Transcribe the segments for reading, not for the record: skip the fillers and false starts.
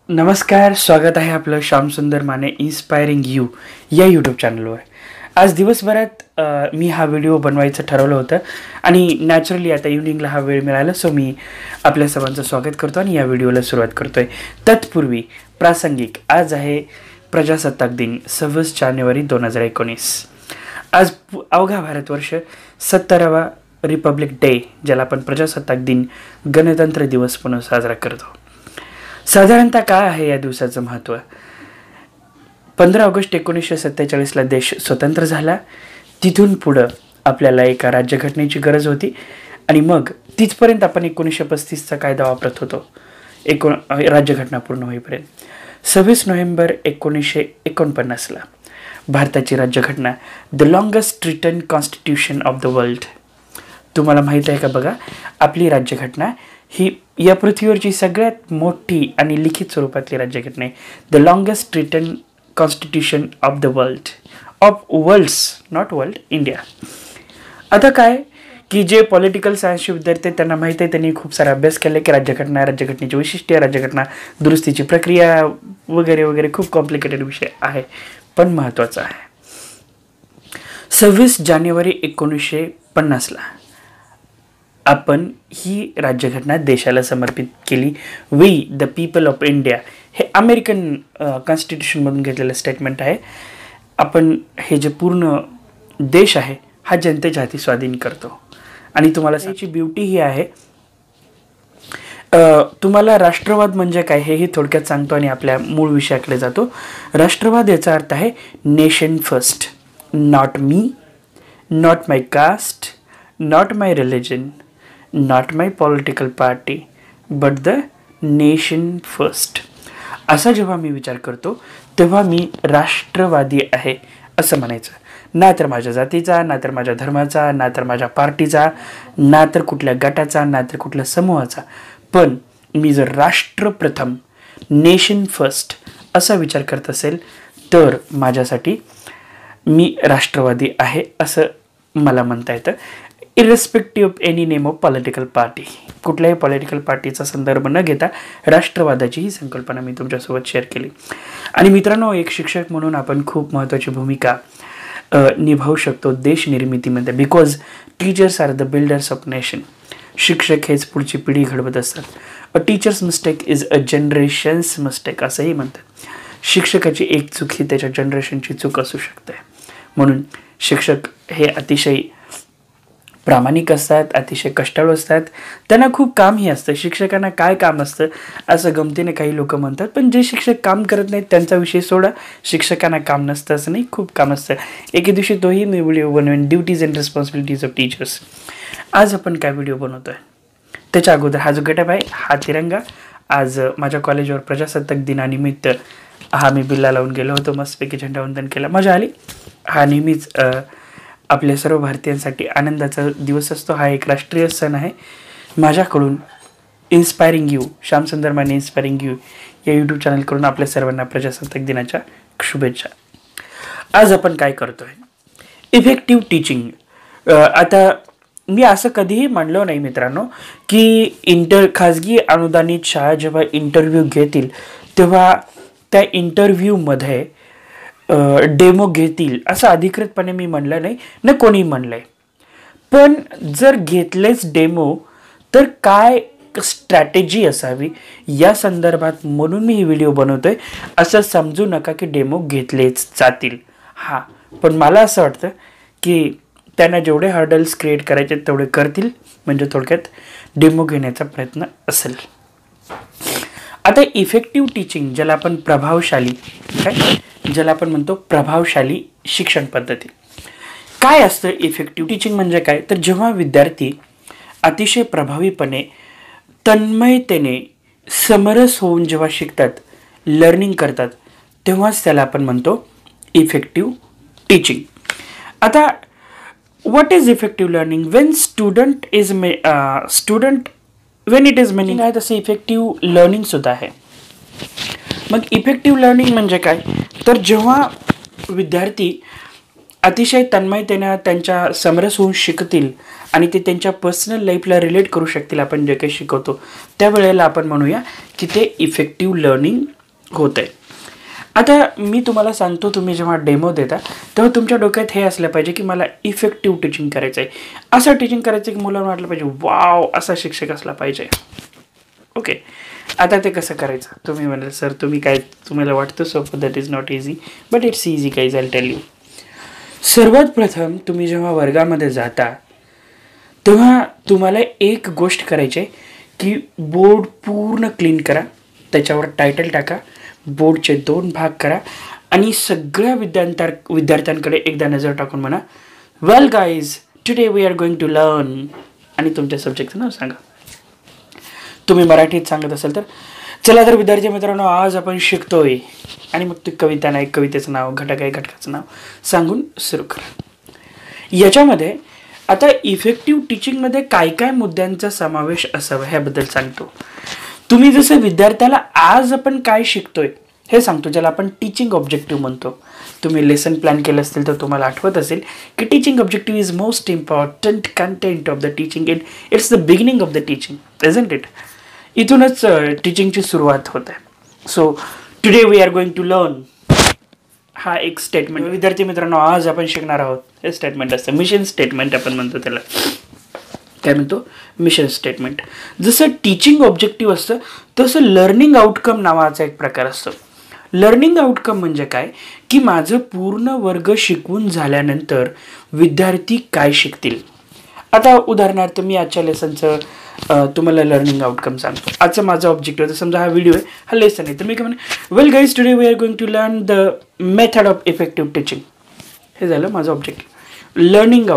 नमस्कार, स्वागत आहे आपलं श्याम सुंदर माने इन्स्पायरिंग यू या यूट्यूब चॅनलवर. आज दिवसभरात मी हा व्हिडिओ बनवायचं ठरवलं होतं आणि नॅचरली आता इव्हनिंगला हा वेळ मिळाला, सो मी आपल्या सर्वांचं स्वागत करतो आणि या व्हिडिओला सुरुवात करतो आहे. तत्पूर्वी प्रासंगिक, आज आहे प्रजासत्ताक दिन 26 जानेवारी 2019. आज अवघा भारतवर्ष 70वा रिपब्लिक डे, ज्याला आपण प्रजासत्ताक दिन गणतंत्र दिवस म्हणून साजरा करतो. साधारणतः काय आहे या दिवसाचं महत्त्व? 15 ऑगस्ट 1947ला देश स्वतंत्र झाला. तिथून पुढं आपल्याला एका राज्यघटनेची गरज होती आणि मग तिथपर्यंत आपण 1935चा कायदा वापरत होतो राज्यघटना पूर्ण होईपर्यंत. 26 नोव्हेंबर 1949ला भारताची राज्यघटना, the longest written constitution of the world. तुम्हाला माहीत आहे का? बघा, आपली राज्यघटना ही या पृथ्वीवरची सगळ्यात मोठी आणि लिखित स्वरूपातली राज्यघटना आहे. The longest written constitution of the world, of worlds, not world, India. आता काय की जे पॉलिटिकल सायन्सचे विद्यार्थी त्यांना माहीत आहे, त्यांनी खूप सारा अभ्यास केला की राज्यघटनेची वैशिष्ट्ये, राज्यघटना दुरुस्तीची प्रक्रिया वगैरे वगैरे, खूप कॉम्प्लिकेटेड विषय आहे, पण महत्त्वाचा आहे. 26 जानेवारी 1950ला आपण ही राज्यघटना देशाला समर्पित केली. We the people of India, हे अमेरिकन कॉन्स्टिट्यूशनमधून घेतलेलं स्टेटमेंट आहे. आपण हे जे पूर्ण देश आहे हा जनतेच्या हाती स्वाधीन करतो. आणि तुम्हाला याची ब्युटी ही आहे, तुम्हाला राष्ट्रवाद म्हणजे काय हेही थोडक्यात सांगतो आणि आपल्या मूळ विषयाकडे जातो. राष्ट्रवाद याचा अर्थ आहे nation first, not me, not my caste, not my religion, not my political party, but the nation first. असा जेव्हा मी विचार करतो तेव्हा मी राष्ट्रवादी आहे असं म्हणायचं. ना तर माझ्या जातीचा, ना तर माझ्या धर्माचा, ना तर माझ्या पार्टीचा, ना तर कुठल्या गटाचा, ना तर कुठल्या समूहाचा. पण मी जर राष्ट्र प्रथम, नेशन फर्स्ट असा विचार करत असेल तर माझ्यासाठी मी राष्ट्रवादी आहे असं मला म्हणता येतं. Irrespective of any name of political party, कुठल्याही पॉलिटिकल पार्टीचा संदर्भ न घेता राष्ट्रवादाची ही संकल्पना मी तुमच्यासोबत शेअर केली. आणि मित्रांनो, एक शिक्षक म्हणून आपण खूप महत्त्वाची भूमिका निभावू शकतो देश निर्मितीमध्ये. Because teachers are the builders of nation. शिक्षक हेच पुढची पिढी घडवत असतात. A teacher's mistake is a generation's mistake असंही म्हणतात. शिक्षकाची एक चूक ही त्याच्या जनरेशनची चूक असू शकते. म्हणून शिक्षक हे अतिशय प्रामाणिक असतात, अतिशय कष्टाळू असतात, त्यांना खूप कामही असतं. शिक्षकांना काय काम असतं असं गमतीने काही लोक म्हणतात, पण जे शिक्षक काम करत नाहीत त्यांचा विषय सोडा. शिक्षकांना काम नसतं असं नाही, खूप काम असतं. एके दिवशी तोही मी व्हिडिओ बनवेन, duties and responsibilities of teachers. आज आपण काय व्हिडिओ बनवतो आहे त्याच्या अगोदर हा जो गटप आहे हा तिरंगा. आज माझ्या कॉलेजवर प्रजासत्ताक दिनानिमित्त हा मी बिल्ला लावून गेलो होतो, मस्तपैकी झेंडावंदन केलं, मजा आली. हा नेहमीच आपल्या सर्व भारतीयांसाठी आनंदाचा दिवस असतो. हा एक राष्ट्रीय सण आहे. माझ्याकडून इन्स्पायरिंग यू, श्याम सुंदर माने इन्स्पायरिंग यू या यूट्यूब चॅनलकडून आपल्या सर्वांना प्रजासत्ताक दिनाच्या शुभेच्छा. आज आपण काय करतो आहे? Effective teaching. आता मी असं कधीही म्हणलो नाही मित्रांनो की खाजगी अनुदानित शाळा जेव्हा इंटरव्ह्यू घेतील तेव्हा त्या इंटरव्ह्यूमध्ये डेमो घेतील असं अधिकृतपणे मी म्हणलं नाही, न कोणी म्हणलंय. पण जर घेतलेच डेमो तर काय स्ट्रॅटेजी असावी या संदर्भात म्हणून मी ही व्हिडिओ बनवतोय. असं समजू नका की डेमो घेतलेच जातील. हां, पण मला असं वाटतं की त्यांना जेवढे हर्डल्स क्रिएट करायचे तेवढे करतील, म्हणजे थोडक्यात डेमो घेण्याचा प्रयत्न असेल. आता इफेक्टिव्ह टीचिंग, ज्याला आपण प्रभावशाली ज्याला आपण म्हणतो प्रभावशाली शिक्षण पद्धती, काय असतं इफेक्टिव्ह टीचिंग म्हणजे काय? तर जेव्हा विद्यार्थी अतिशय प्रभावीपणे, तन्मयतेने, समरस होऊन जेव्हा शिकतात, लर्निंग करतात, तेव्हाच त्याला आपण म्हणतो इफेक्टिव्ह टीचिंग. आता what is effective learning? Wien it is meaning आहे तसं इफेक्टिव्ह लर्निंग सुद्धा आहे. मग इफेक्टिव्ह लर्निंग म्हणजे काय? तर जेव्हा विद्यार्थी अतिशय तन्मयतेने त्यांच्या समरस होऊन शिकतील आणि ते त्यांच्या पर्सनल लाईफला रिलेट करू शकतील आपण जे काही शिकवतो, त्यावेळेला आपण म्हणूया की ते इफेक्टिव्ह लर्निंग होत आहे. आता मी तुम्हाला सांगतो, तुम्ही जेव्हा डेमो देता तेव्हा तुमच्या डोक्यात हे असलं पाहिजे की मला इफेक्टिव्ह टीचिंग करायचं आहे, असं टीचिंग करायचं की मुलांना वाटलं पाहिजे वाव असा शिक्षक असला पाहिजे. ओके, आता ते कसं करायचं? तुम्ही म्हणाल सर तुम्ही काय, तुम्हाला वाटतं सोपं, that is not easy, but it's easy guys, I tell you. सर्वात प्रथम तुम्ही जेव्हा वर्गामध्ये जाता तेव्हा तुम्हाला एक गोष्ट करायची आहे की बोर्ड पूर्ण क्लीन करा, त्याच्यावर टायटल टाका, बोर्डचे 2 भाग करा आणि सगळ्या विद्यार्थ्यांकडे एकदा नजर टाकून म्हणा, well guys today we are going to learn, आणि तुमच्या सब्जेक्टचं नाव सांगा. तुम्ही मराठीत सांगत असाल तर चला तर विद्यार्थी मित्रांनो आज आपण शिकतोय, आणि मग ती कविता नाही, कवितेचं नाव, घटक आहे घटकाचं नाव सांगून सुरू करा. याच्यामध्ये आता इफेक्टिव्ह टीचिंगमध्ये काय काय मुद्द्यांचा समावेश असावा ह्याबद्दल सांगतो. तुम्ही जसं विद्यार्थ्याला आज आपण काय शिकतोय हे सांगतो, ज्याला आपण टीचिंग ऑब्जेक्टिव्ह म्हणतो. तुम्ही लेसन प्लॅन केलं असतील तर तुम्हाला आठवत असेल की teaching objective is most important content of the teaching and it's the beginning of the teaching, isn't it? इथूनच टीचिंगची सुरुवात होत आहे. So today we are going to learn हा एक स्टेटमेंट, विद्यार्थी मित्रांनो आज आपण शिकणार आहोत, हे स्टेटमेंट असतं. मिशन स्टेटमेंट आपण म्हणतो त्याला. काय म्हणतो? Mission statement. जसं टीचिंग ऑब्जेक्टिव्ह असतं तसं लर्निंग आउटकम नावाचा एक प्रकार असतो. लर्निंग आउटकम म्हणजे काय की माझं पूर्ण वर्ग शिकवून झाल्यानंतर विद्यार्थी काय शिकतील. आता उदाहरणार्थ मी आजच्या लेसनचं तुम्हाला लर्निंग आउटकम सांगतो. आजचा माझा ऑब्जेक्टिव्ह, समजा हा व्हिडिओ आहे, हा लेसन आहे, तर मी काय म्हणेन well guys today we are going to learn the method of effective teaching. हे झालं माझं ऑब्जेक्टिव्ह. लर्निंग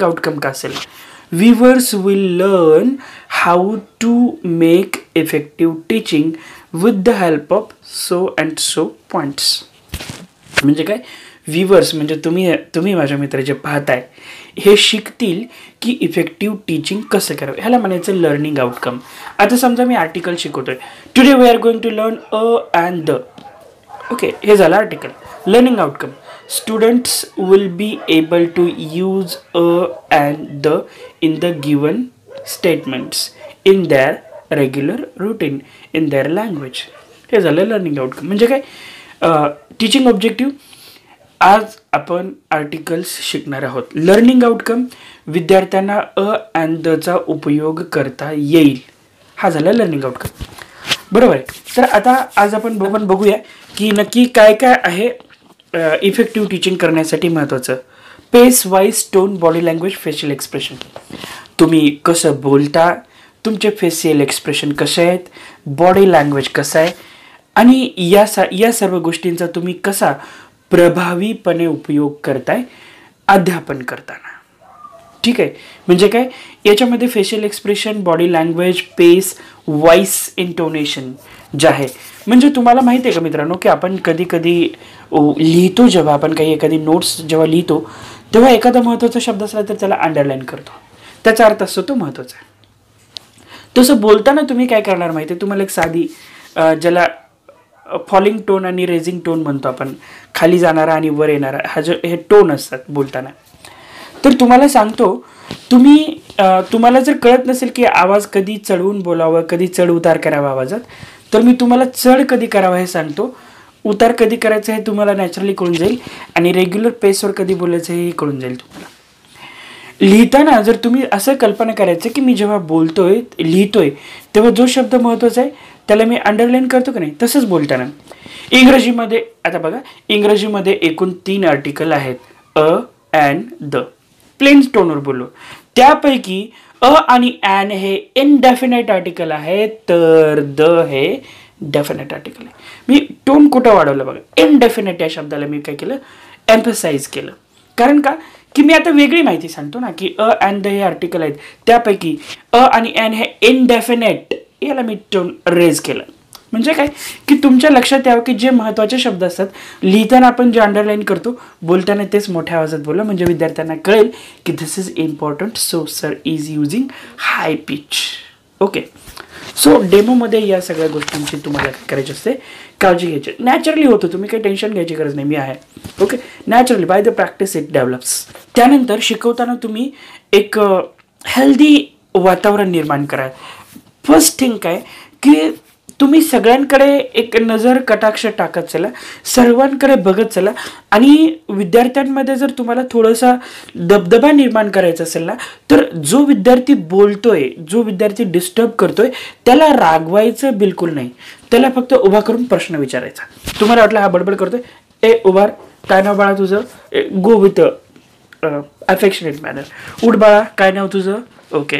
आउटकम का असेल? Viewers will learn how to make effective teaching with the help of so and so points. म्हणजे काय? Viewers म्हणजे तुम्ही माझ्या मित्र जे पाहताय हे शिकतील की इफेक्टिव्ह टीचिंग कसं करावं, ह्याला म्हणायचं लर्निंग आउटकम. आता समजा मी आर्टिकल शिकवतोय, today we are going to learn a and the. Okay, हे झालं article. Learning outcome, students will be able to use a and the in the given statements in their regular routine in their language. हे झालं learning outcome. म्हणजे काय? Teaching objective, आज आपण articles शिकणार आहोत. लर्निंग आउटकम, विद्यार्थ्यांना अ अँड दचा उपयोग करता येईल. हा झाला लर्निंग आउटकम. बरोबर आहे. तर आता आज आपण बघूया की नक्की काय काय आहे इफेक्टिव्ह टीचिंग करण्यासाठी महत्त्वाचं. Pace, voice, tone, body language, facial expression. तुम्ही कसं बोलता, तुमचे फेशियल एक्सप्रेशन कसे आहेत, बॉडी लँग्वेज कसं आहे, आणि या सर्व गोष्टींचा तुम्ही कसा प्रभावीपणे उपयोग करताय अध्यापन करताना. ठीक आहे. म्हणजे काय? याच्यामध्ये फेशियल एक्सप्रेशन, बॉडी लँग्वेज, पेस, व्हॉइस इंटोनेशन जे आहे, म्हणजे तुम्हाला माहिती आहे का मित्रांनो की आपण कधी कधी लिहितो, जेव्हा आपण काही एखादी नोट्स जेव्हा लिहितो तेव्हा एखादा महत्त्वाचा शब्द असला तर त्याला अंडरलाईन करतो, त्याचा अर्थ असतो तो महत्त्वाचा आहे. तसं बोलताना तुम्ही काय करणार माहिती आहे? तुम्हाला एक साधी ज्याला फॉलिंग टोन आणि रेझिंग टोन म्हणतो आपण, खाली जाणारा आणि वर येणारा, हा जो हे टोन असतात बोलताना. तर तुम्हाला सांगतो, तुम्हाला जर कळत नसेल की आवाज कधी चढवून बोलावं, कधी चढ उतार करावा आवाजात, तर मी तुम्हाला चढ कधी करावा हे सांगतो, उतार कधी करायचं हे तुम्हाला नॅचरली कळून जाईल, आणि रेग्युलर पेसवर कधी बोलायचं हे कळून जाईल तुम्हाला. लिहिताना जर तुम्ही असं कल्पना करायचं की मी जेव्हा बोलतोय, लिहितोय, तेव्हा जो शब्द महत्त्वाचा आहे त्याला मी अंडरलाईन करतो की नाही, तसंच बोलताना. इंग्रजीमध्ये आता बघा, इंग्रजीमध्ये एकूण 3 आर्टिकल आहेत, अ अँड द. प्लेन टोनवर बोललो, त्यापैकी अ आणि ॲन हे इनडेफिनेट आर्टिकल आहे, तर द हे डेफिनेट आर्टिकल आहे. मी टोन कुठं वाढवलं बघा, इनडेफिनेट या शब्दाला मी काय केलं, एम्फसाइज केलं. कारण का की मी आता वेगळी माहिती सांगतो ना की अ अँड द हे आर्टिकल आहेत, त्यापैकी अ आणि ॲन हे इनडेफिनेट, याला मी टोन रेज केलं. म्हणजे काय की तुमच्या लक्षात यावं की जे महत्त्वाचे शब्द असतात लिहिताना आपण जे अंडरलाईन करतो, बोलताना तेच मोठ्या आवाजात बोला, म्हणजे विद्यार्थ्यांना कळेल की this is important, so sir is using high pitch. Okay. So डेमोमध्ये या सगळ्या गोष्टींची तुम्हाला काय करायची असते, काळजी घ्यायची. नॅचरली होतं, तुम्ही काही टेन्शन घ्यायची गरज नाही, मी आहे. Okay. Naturally by the practice it develops. त्यानंतर शिकवताना तुम्ही एक हेल्दी वातावरण निर्माण करा. फर्स्ट थिंग काय की तुम्ही सगळ्यांकडे एक नजर कटाक्ष टाकत चला, सर्वांकडे बघत चला आणि विद्यार्थ्यांमध्ये जर तुम्हाला थोडासा दबदबा निर्माण करायचा असेल ना, तर जो विद्यार्थी बोलतोय, जो विद्यार्थी डिस्टर्ब करतोय त्याला रागवायचं बिलकुल नाही, त्याला फक्त उभा करून प्रश्न विचारायचा. तुम्हाला वाटलं हा बडबड करतोय, ए उभार, काय नाव बाळा तुझं, गो विथ अफेक्शनेट मॅनर, उठ बाळा, काय नाव तुझं, ओके,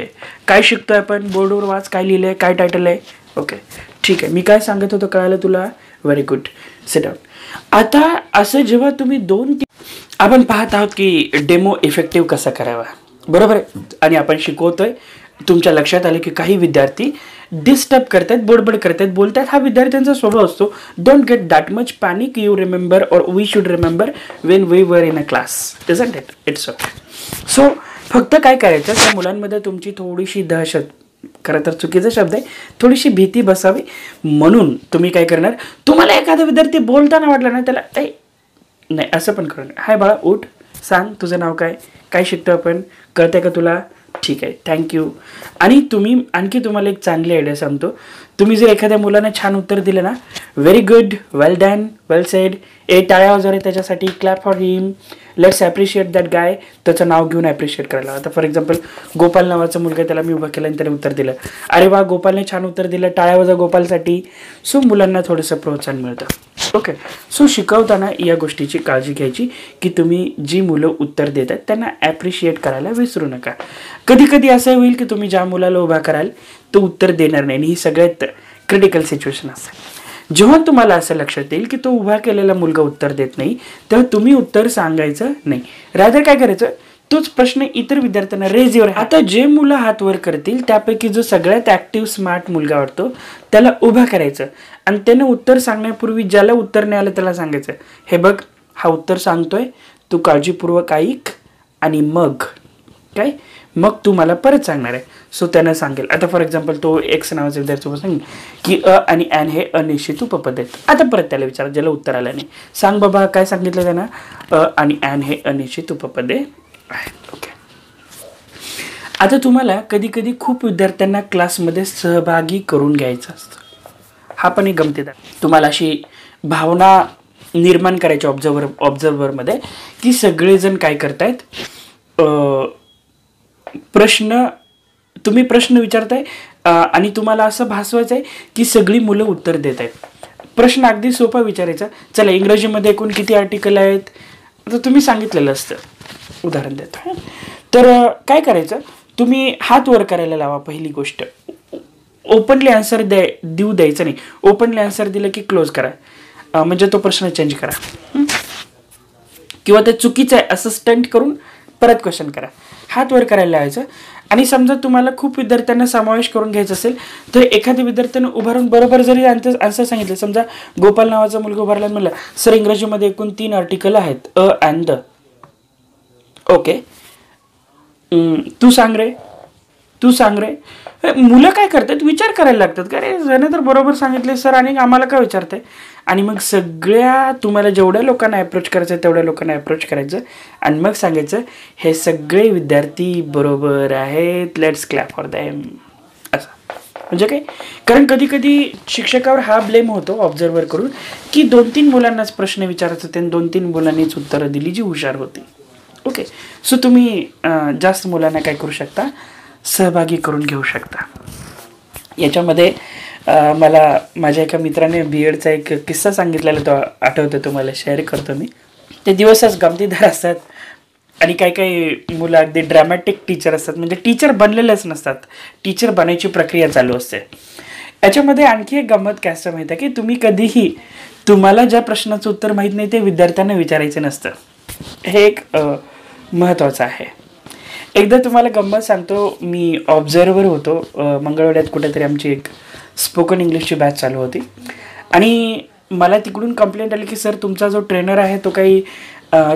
काय शिकतोय आपण, बोर्डवर वाच, काय लिहिलंय, काय टायटल आहे, ओके ठीक आहे, मी काय सांगत होतो कळालं तुला, व्हेरी गुड, सिट डाऊन. आता असं जेव्हा तुम्ही आपण पाहत आहोत की डेमो इफेक्टिव्ह कसा करावा, बरोबर आहे, आणि आपण शिकवतोय. तुमच्या लक्षात आलं की काही विद्यार्थी डिस्टर्ब करतात, बडबड करतात, बोलतात, हा विद्यार्थ्यांचा स्वभाव असतो. Don't get that much panic, you remember or we should remember when we were in a class, isn't it, it's okay. So फक्त काय करायचं, त्या मुलांमध्ये तुमची थोडीशी दहशत, खरं तर चुकीचा शब्द आहे, थोडीशी भीती बसावी म्हणून तुम्ही काय करणार, तुम्हाला एखादा विद्यार्थी बोलताना वाटलं ना, त्याला नाही असं पण करू, हाय बाळा उठ, सांग तुझं नाव काय, काय शिकतो आपण, कळतंय का तुला, ठीक आहे, थँक्यू. आणि आणखी तुम्हाला एक चांगली आयडिया सांगतो, तुम्ही जर एखाद्या मुलाने छान उत्तर दिलं ना, व्हेरी गुड, वेल डन, वेल सेड, टाळ्या वाजवा त्याच्यासाठी, clap for him, let's appreciate that गाय, त्याचं नाव घेऊन ॲप्रिशिएट करायला. आता फॉर एक्झाम्पल गोपाल नावाचा मुलगा, त्याला मी उभा केला आणि त्याने उत्तर दिलं, अरे वा गोपालने छान उत्तर दिलं, टाळ्या वाजवा गोपालसाठी. सो मुलांना थोडंसं प्रोत्साहन मिळतं. ओके, सो शिकवताना या गोष्टीची काळजी घ्यायची की तुम्ही जी मुलं उत्तर देतात त्यांना ॲप्रिशिएट करायला विसरू नका. कधी कधी असं होईल की तुम्ही ज्या मुलाला उभा कराल तो उत्तर देणार नाही, आणि ही सगळ्यात क्रिटिकल सिच्युएशन असेल. जेव्हा तुम्हाला असं लक्षात येईल की तो उभा केलेला मुलगा उत्तर देत नाही, तेव्हा तुम्ही उत्तर सांगायचं नाही, रादर काय करायचं, तोच प्रश्न इतर विद्यार्थ्यांना रेज युअर. आता जे मुलं हात वर करतील त्यापैकी जो सगळ्यात ॲक्टिव्ह स्मार्ट मुलगा वाटतो त्याला उभा करायचं आणि त्यानं उत्तर सांगण्यापूर्वी ज्याला उत्तर नाही आलं त्याला सांगायचं, हे बघ हा उत्तर सांगतोय, तू काळजीपूर्वक ऐक आणि मग तू मला परत सांगणार आहे. सो त्यानं सांगेल, आता फॉर एक्झाम्पल तो एक्स नावाचा विद्यार्थी सांगेल की आणि ॲन हे अनिश्चित उपपद आहेत. आता परत त्याला विचार, ज्याला उत्तर आलं नाही, सांग बाबा काय सांगितलं त्यानं, आणि ॲन हे अनिश्चित उपपदे आहेत. ओके, आता तुम्हाला कधी कधी खूप विद्यार्थ्यांना क्लासमध्ये सहभागी करून घ्यायचं असतं, हा पण एक गमतीदार. तुम्हाला अशी भावना निर्माण करायची ऑब्झर्वरमध्ये की सगळेजण काय करतायत, तुम्ही प्रश्न विचारताय आणि तुम्हाला असं भासवायचं आहे की सगळी मुलं उत्तर देत आहेत. प्रश्न अगदी सोपा विचारायचा, चला इंग्रजीमध्ये एकूण किती आर्टिकल आहेत, आता तुम्ही सांगितलेलं असतं, उदाहरण देतो. तर काय करायचं, तुम्ही हात वर करायला लावा. पहिली गोष्ट, ओपनली आन्सर द्यायचं नाही. ओपनली आन्सर दिलं की क्लोज करा, म्हणजे तो प्रश्न चेंज करा, किंवा ते चुकीचं आहे असं स्टंट करून परत क्वेश्चन करा. हात वर करायला लावायचं. आणि समजा तुम्हाला खूप विद्यार्थ्यांना समावेश करून घ्यायचं असेल तर एखाद्या विद्यार्थ्यानं उभारून बरोबर जरी आन्सर सांगितलं, समजा गोपाल नावाचा मुलगा उभारला म्हणला, सर इंग्रजीमध्ये एकूण 3 आर्टिकल आहेत, अ अँड द. ओके, तू सांग रे. मुलं काय करतात, विचार करायला लागतात, का रे जण तर बरोबर सांगितले सर आणि आम्हाला काय विचारतंय. आणि मग तुम्हाला जेवढ्या लोकांना अप्रोच करायचं तेवढ्या लोकांना अप्रोच करायचं आणि मग सांगायचं हे सगळे विद्यार्थी बरोबर आहेत, लेट्स क्लॅप फॉर देम, असं. म्हणजे काय, कारण कधी कधी शिक्षकावर हा ब्लेम होतो ऑब्झर्वर करून की 2-3 मुलांनाच प्रश्न विचारायचं होते आणि 2-3 मुलांनीच उत्तरं दिली जी हुशार होती. ओके, सो तुम्ही जास्त मुलांना काय करू शकता, सहभागी करून घेऊ शकता. याच्यामध्ये मला माझ्या एका मित्राने BEdचा एक किस्सा सांगितलेला, तो आठवतो, तुम्हाला शेअर करतो मी. ते दिवसच गमतीदार असतात आणि काही मुलं अगदी ड्रॅमॅटिक टीचर असतात, म्हणजे टीचर बनलेलेच नसतात, टीचर बनायची प्रक्रिया चालू असते. याच्यामध्ये आणखी एक गंमत काय असतं माहिती आहे की तुम्ही कधीही तुम्हाला ज्या प्रश्नाचं उत्तर माहीत नाही ते विद्यार्थ्यांना विचारायचं नसतं. हे एक महत्त्वाचं आहे. एकदा तुम्हाला गंमत सांगतो, मी ऑब्झर्वर होतो मंगळवेढ्यात, कुठेतरी आमची एक स्पोकन इंग्लिशची बॅच चालू होती आणि मला तिकडून कंप्लेंट आली की सर तुमचा जो ट्रेनर आहे तो काही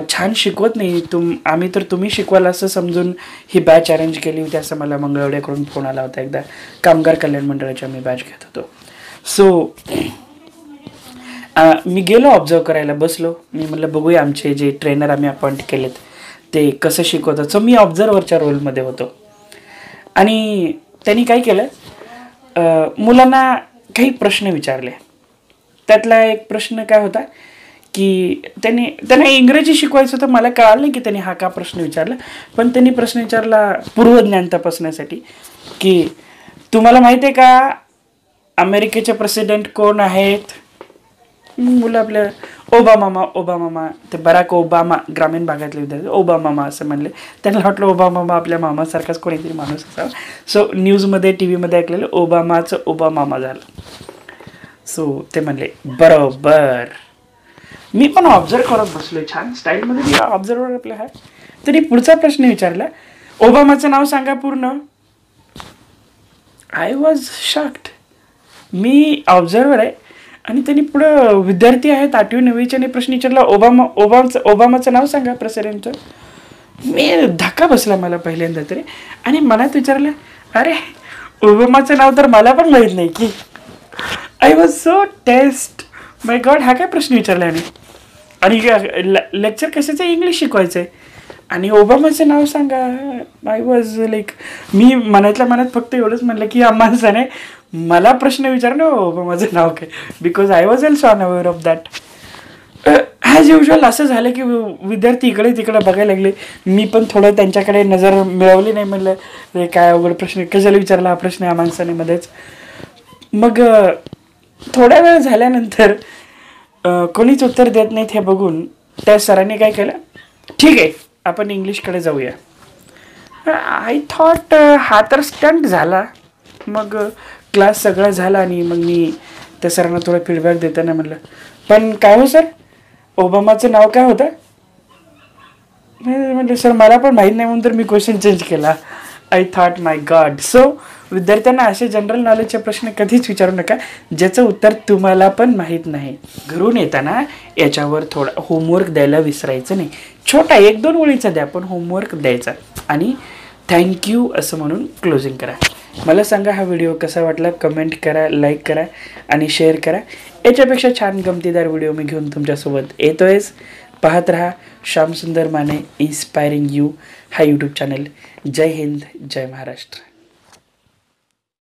छान शिकवत नाही, आम्ही तर तुम्ही शिकवाल असं समजून ही बॅच अरेंज केली होती, असं मला मंगळवेढ्याकडून फोन आला होता. एकदा कामगार कल्याण मंडळाची आम्ही बॅच घेत होतो. सो मी गेलो ऑब्झर्व करायला, बसलो. मी म्हटलं बघूया आमचे जे ट्रेनर आम्ही अपॉइंट केलेत ते कसं शिकवतात. सो मी ऑब्झर्वरच्या रोलमध्ये होतो आणि त्यांनी काय केलं, मुलांना काही प्रश्न विचारले. त्यातला एक प्रश्न काय होता की त्यांना इंग्रजी शिकवायचं होतं. मला कळालं नाही की त्यांनी हा का प्रश्न विचारला, पण त्यांनी प्रश्न विचारला पूर्वज्ञान तपासण्यासाठी की तुम्हाला माहिती आहे का अमेरिकेचे प्रेसिडेंट कोण आहेत. मुलं आपल्या ओबामा ते बराक ओबामा, ग्रामीण भागातले विद्यार्थी ओबामा असं म्हणले. त्यांना वाटलं ओबामा आपल्या मामासारखाच कोणीतरी माणूस असावा. सो न्यूजमध्ये टी व्हीमध्ये ऐकलेलं ओबामाचं ओबामामा झालं. सो ते म्हणले बरोबर. मी पण ऑब्झर्व करत बसलोय छान स्टाईलमध्ये. मी ऑब्झर्वर आपलं आहे. तरी पुढचा प्रश्न विचारला ओबामाचं नाव सांगा पूर्ण. I was shocked. Me observer आहे आणि त्यांनी पुढं विद्यार्थी आहेत 8वी 9वीचे आणि प्रश्न विचारला ओबामाचं नाव सांगा प्रेसिडेंटचं. मी धक्का बसला मला पहिल्यांदा तरी. आणि मनात विचारलं अरे ओबामाचं नाव तर मला पण माहीत नाही की. I was so test. My god, हा काय प्रश्न विचारला आणि लेक्चर कशाचं इंग्लिश शिकवायचं आहे आणि ओबामाचं नाव सांगा. आय वॉज लाईक, मी मनातल्या मनात फक्त एवढंच म्हणलं की माणसाने मला प्रश्न विचारलं ओबामाचं नाव काय, because I was also unaware of that. As usual असं झालं की विद्यार्थी इकडे तिकडे बघायला लागले. मी पण थोडं त्यांच्याकडे नजर मिळवली नाही. म्हणलं रे काय अवघड प्रश्न, कशाला विचारला हा प्रश्न या माणसाने मध्येच. मग थोड्या वेळ झाल्यानंतर कोणीच उत्तर देत नाहीत हे बघून त्या सरांनी काय केलं, ठीक आहे आपण इंग्लिशकडे जाऊया. आय थॉट हा तर स्टंट झाला. मग क्लास सगळा झाला आणि मग मी त्या सरांना थोडं फीडबॅक देताना म्हटलं पण काय हो सर ओबामाचं नाव काय होतं. म्हटलं सर मला पण माहीत नाही म्हणून तर मी क्वेश्चन चेंज केला. I thought my God. So विद्यार्थ्यांना असे जनरल नॉलेजचे प्रश्न कधीच विचारू नका ज्याचं उत्तर तुम्हाला पण माहीत नाही. घरून येताना याच्यावर थोडा होमवर्क द्यायला विसरायचं नाही. छोटा 1-2 ओळीचा द्या पण होमवर्क द्यायचा आणि थँक्यू असं म्हणून क्लोजिंग करा. मला सांगा हा व्हिडिओ कसा वाटला, कमेंट करा, लाईक करा आणि शेअर करा. याच्यापेक्षा छान गमतीदार व्हिडिओ मी घेऊन तुमच्यासोबत येतोयच. पाहत रहा श्यामसुंदर माने इन्स्पायरिंग यू हा यूट्यूब चॅनल. जय हिंद, जय महाराष्ट्र.